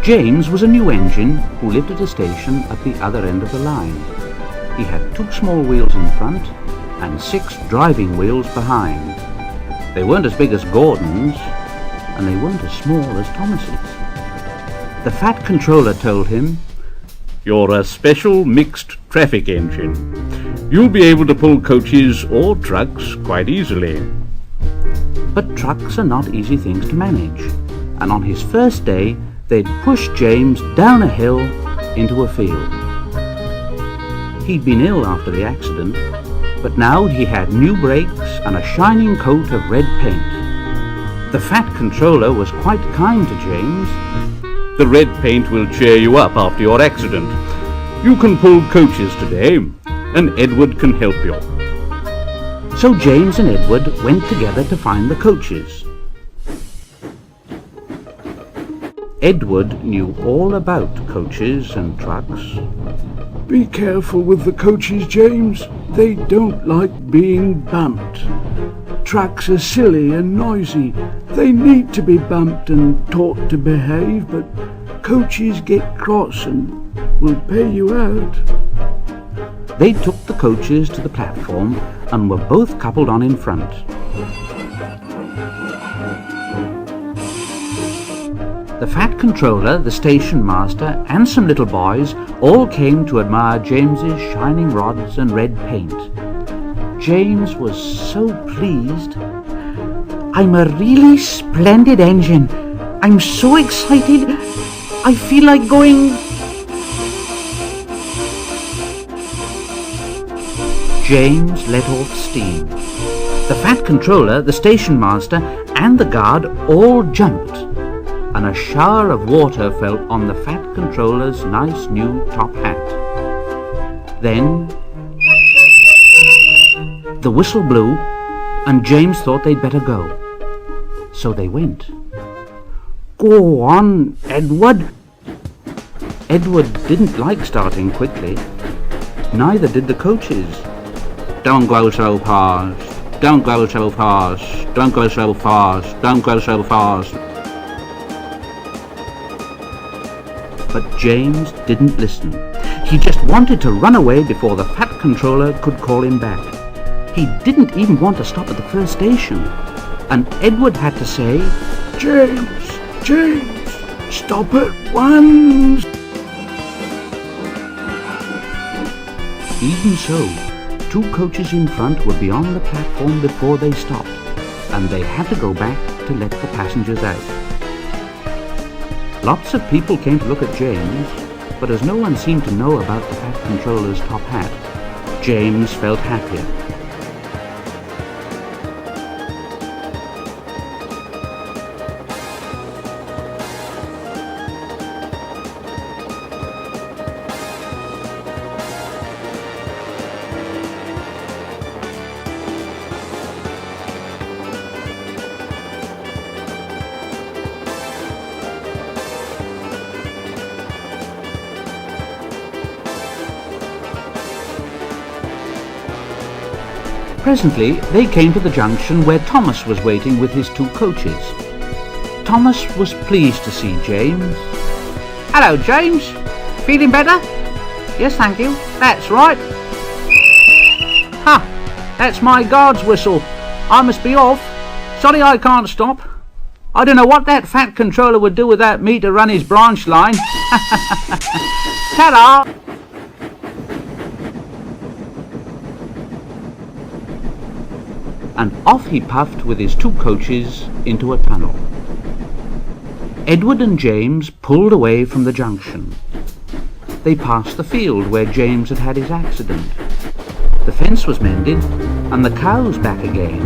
James was a new engine who lived at a station at the other end of the line. He had 2 small wheels in front and 6 driving wheels behind. They weren't as big as Gordon's, and they weren't as small as Thomas's. The fat controller told him, "You're a special mixed traffic engine. You'll be able to pull coaches or trucks quite easily." But trucks are not easy things to manage, and on his first day they'd pushed James down a hill into a field. He'd been ill after the accident, but now he had new brakes and a shining coat of red paint. The fat controller was quite kind to James. "The red paint will cheer you up after your accident. You can pull coaches today, and Edward can help you." So James and Edward went together to find the coaches. Edward knew all about coaches and trucks. "Be careful with the coaches, James. They don't like being bumped. Trucks are silly and noisy. They need to be bumped and taught to behave, but coaches get cross and will pay you out." They took the coaches to the platform and were both coupled on in front. The fat controller, the station master, and some little boys all came to admire James's shining rods and red paint. James was so pleased. "I'm a really splendid engine. I'm so excited. I feel like going..." James let off steam. The fat controller, the station master, and the guard all jumped, and a shower of water fell on the fat controller's nice new top hat. Then the whistle blew, and James thought they'd better go. So they went. "Go on, Edward." Edward didn't like starting quickly. Neither did the coaches. "Don't go so fast, don't go so fast, don't go so fast, don't go so fast." But James didn't listen. He just wanted to run away before the fat controller could call him back. He didn't even want to stop at the first station. And Edward had to say, James, stop at once." Even so, 2 coaches in front were beyond the platform before they stopped, and they had to go back to let the passengers out. Lots of people came to look at James, but as no one seemed to know about the fat controller's top hat, James felt happier. Presently they came to the junction where Thomas was waiting with his 2 coaches. Thomas was pleased to see James. "Hello, James. Feeling better?" "Yes, thank you. That's right." "Ha! That's my guard's whistle. I must be off. Sorry I can't stop. I don't know what that fat controller would do without me to run his branch line." Ta-da! And off he puffed with his 2 coaches into a tunnel. Edward and James pulled away from the junction. They passed the field where James had had his accident. The fence was mended, and the cows back again.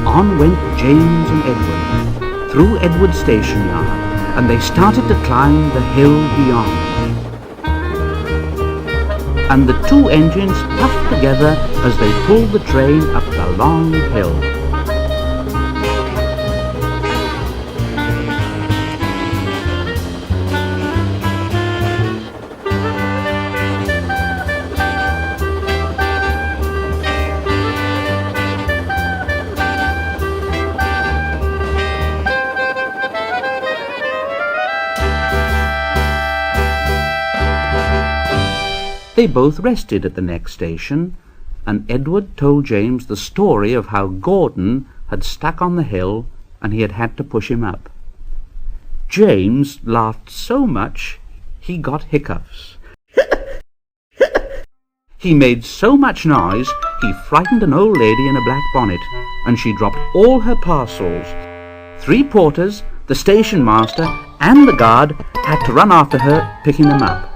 On went James and Edward, through Edward's station yard, and they started to climb the hill beyond. And the 2 engines puffed together as they pulled the train up the long hill. They both rested at the next station, and Edward told James the story of how Gordon had stuck on the hill and he had had to push him up. James laughed so much he got hiccups. He made so much noise he frightened an old lady in a black bonnet, and she dropped all her parcels. 3 porters, the station master, and the guard had to run after her, picking them up.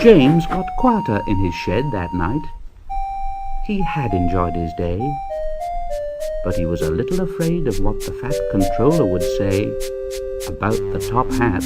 James got quieter in his shed that night. He had enjoyed his day, but he was a little afraid of what the fat controller would say about the top hat.